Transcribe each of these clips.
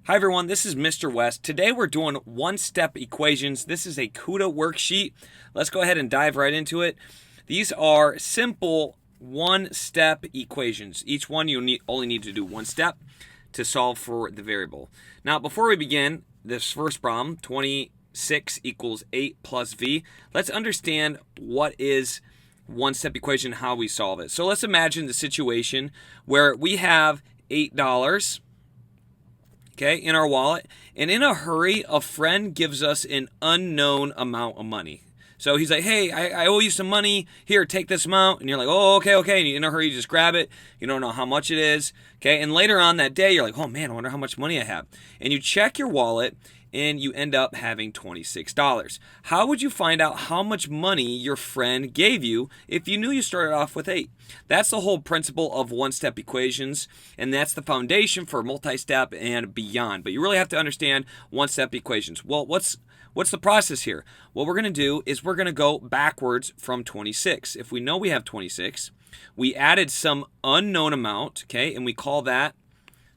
Hi everyone, this is Mr. West. Today we're doing one-step equations. This is a Kuta worksheet. Let's go ahead and dive right into it. These are simple one-step equations. Each one you only need to do one step to solve for the variable. Now before we begin this first problem, 26 equals 8 plus v, let's understand what is one-step equation, how we solve it. So let's imagine the situation where we have $8 in our wallet, and in a hurry, a friend gives us an unknown amount of money. So he's like, hey, I owe you some money. Here, take this amount. And you're like, oh, okay. And in a hurry, you just grab it. You don't know how much it is. Okay, and later on that day, you're like, oh man, I wonder how much money I have. And you check your wallet, and you end up having $26. How would you find out how much money your friend gave you if you knew you started off with 8? That's the whole principle of one-step equations, and that's the foundation for multi-step and beyond. But you really have to understand one-step equations. Well, what's the process here? What we're going to do is we're going to go backwards from 26. If we know we have 26, we added some unknown amount, okay, and we call that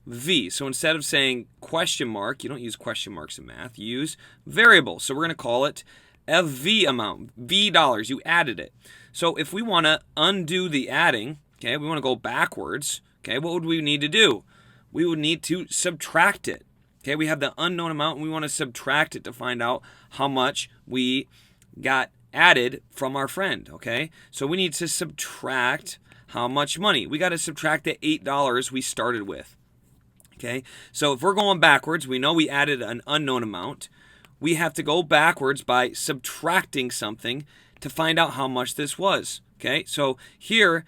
v. So instead of saying question mark, you don't use question marks in math, you use variable. So we're going to call it a v amount, v dollars. You added it. So if we want to undo the adding, okay, we want to go backwards, okay, what would we need to do? We would need to subtract it. Okay, we have the unknown amount and we want to subtract it to find out how much we got added from our friend, okay? So we need to subtract how much money. We got to subtract the $8 we started with. Okay, so if we're going backwards, we know we added an unknown amount. We have to go backwards by subtracting something to find out how much this was. Okay, so here,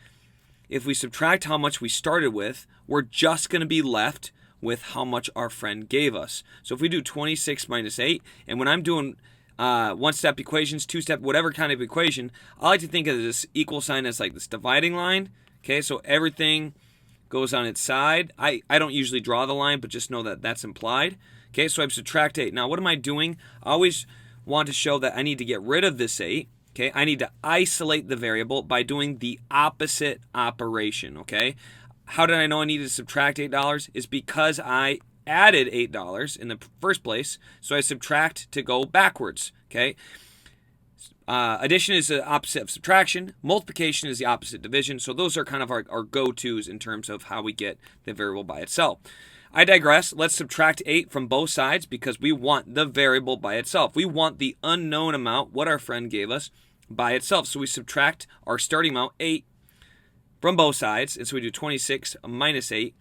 if we subtract how much we started with, we're just going to be left with how much our friend gave us. So if we do 26 minus 8, and when I'm doing one-step equations, two-step, whatever kind of equation, I like to think of this equal sign as like this dividing line. Okay, so everything goes on its side. I don't usually draw the line, but just know that that's implied. Okay, so I've subtract 8. Now, what am I doing? I always want to show that I need to get rid of this 8. Okay, I need to isolate the variable by doing the opposite operation. Okay, how did I know I needed to subtract $8? Is because I added $8 in the first place, so I subtract to go backwards. Okay. Addition is the opposite of subtraction. Multiplication is the opposite of division. So those are kind of our go-tos in terms of how we get the variable by itself. I digress. Let's subtract 8 from both sides because we want the variable by itself. We want the unknown amount, what our friend gave us, by itself. So we subtract our starting amount, 8, from both sides. And so we do 26 minus 8,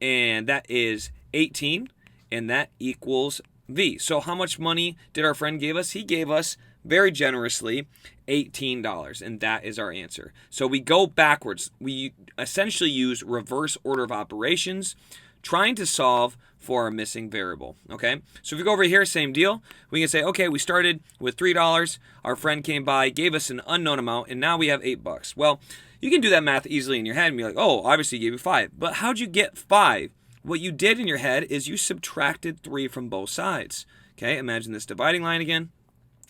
and that is 18, and that equals v. So how much money did our friend give us? He gave us very generously $18, and that is our answer. So we go backwards. We essentially use reverse order of operations trying to solve for our missing variable. Okay, so if we go over here, same deal. We can say, okay, we started with $3. Our friend came by, gave us an unknown amount, and now we have $8. Well, you can do that math easily in your head and be like, oh, obviously he gave you 5. But how'd you get 5? What you did in your head is you subtracted 3 from both sides. Okay, imagine this dividing line again.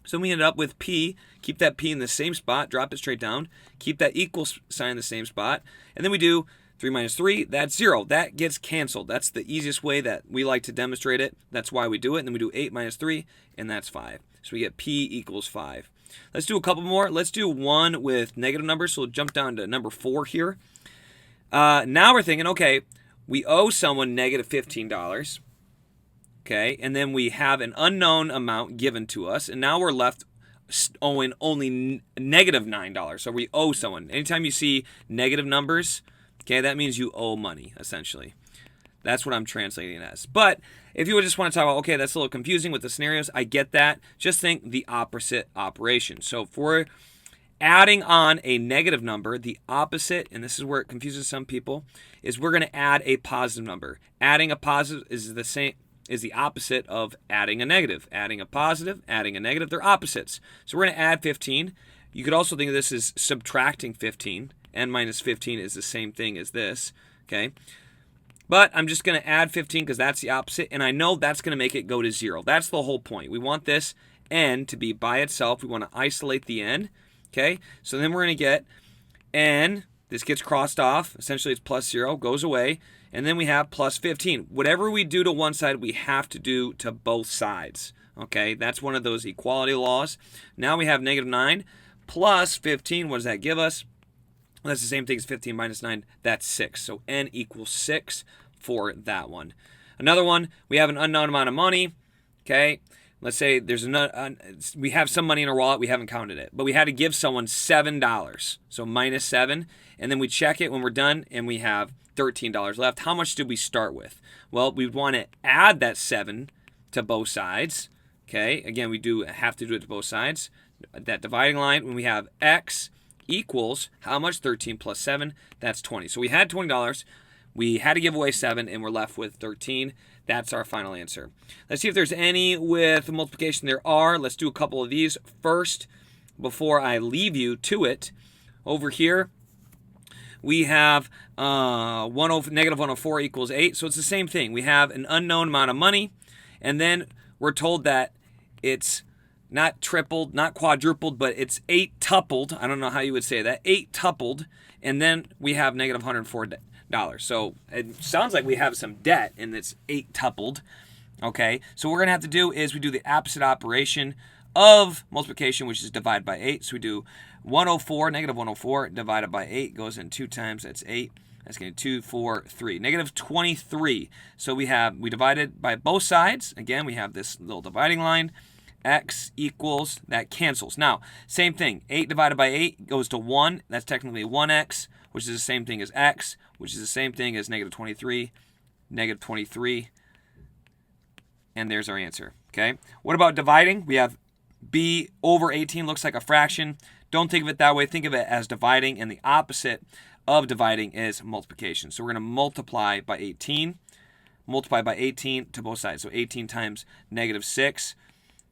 So we ended up with p, keep that p in the same spot, drop it straight down, keep that equal sign in the same spot, and then we do 3 minus 3, that's 0. That gets canceled. That's the easiest way that we like to demonstrate it. That's why we do it. And then we do 8 minus 3, and that's 5. So we get p equals 5. Let's do a couple more. Let's do one with negative numbers. So we'll jump down to number 4 here. Now we're thinking, okay, we owe someone negative $15. Okay, and then we have an unknown amount given to us, and now we're left owing only negative $9. So we owe someone. Anytime you see negative numbers, okay, that means you owe money, essentially. That's what I'm translating it as. But if you would just want to talk about, okay, that's a little confusing with the scenarios, I get that. Just think the opposite operation. So if we're adding on a negative number, the opposite, and this is where it confuses some people, is we're going to add a positive number. Adding a positive is the opposite of adding a negative. Adding a positive, adding a negative, they're opposites. So we're going to add 15. You could also think of this as subtracting 15. N minus 15 is the same thing as this, okay? But I'm just going to add 15 because that's the opposite, and I know that's going to make it go to 0. That's the whole point. We want this n to be by itself. We want to isolate the n, okay? So then we're going to get n, this gets crossed off. Essentially, it's plus 0, goes away. and then we have plus 15. Whatever we do to one side, we have to do to both sides. Okay, that's one of those equality laws. Now we have negative 9 plus 15. What does that give us? Well, that's the same thing as 15 minus 9. That's 6. So n equals 6 for that one. Another one, we have an unknown amount of money. Okay, let's say we have some money in our wallet. We haven't counted it, but we had to give someone $7. So minus 7. And then we check it when we're done, and we have $13 left. How much did we start with? Well, we want to add that 7 to both sides. Okay, again, we do have to do it to both sides. That dividing line, when we have x equals how much? 13 plus 7, that's 20. So we had $20. We had to give away 7, and we're left with 13. That's our final answer. Let's see if there's any with multiplication. There are. Let's do a couple of these first before I leave you to it. Over here, we have negative 104 equals 8. So it's the same thing. We have an unknown amount of money, and then we're told that it's not tripled, not quadrupled, but it's 8-tupled. I don't know how you would say that. 8-tupled, and then we have negative $104. So it sounds like we have some debt, and it's 8-tupled. Okay, so what we're going to have to do is we do the opposite operation of multiplication, which is divide by 8. So we do 104, negative 104 divided by 8 goes in 2 times. That's 8. That's going to be 2, 4, 3. Negative 23. So we divided by both sides. Again, we have this little dividing line. X equals, that cancels. Now, same thing. 8 divided by 8 goes to 1. That's technically 1x, which is the same thing as x, which is the same thing as negative 23, negative 23. And there's our answer. Okay. What about dividing? We have b over 18 looks like a fraction. Don't think of it that way. Think of it as dividing, and the opposite of dividing is multiplication. So we're going to multiply by 18. Multiply by 18 to both sides. So 18 times negative 6.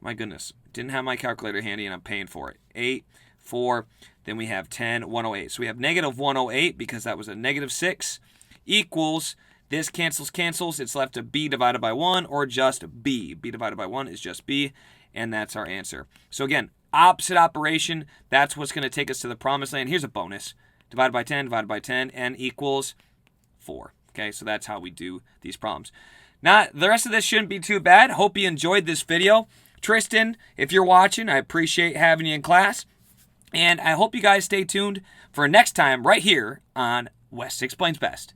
My goodness. Didn't have my calculator handy, and I'm paying for it. 8, 4, then we have 10, 108. So we have negative 108 because that was a negative 6 equals, this cancels. It's left to b divided by 1 or just b. b divided by 1 is just b, and that's our answer. So again, opposite operation. That's what's going to take us to the promised land. Here's a bonus. Divided by 10, n equals 4. Okay, so that's how we do these problems. Now, the rest of this shouldn't be too bad. Hope you enjoyed this video. Tristan, if you're watching, I appreciate having you in class. And I hope you guys stay tuned for next time right here on West Explains Best.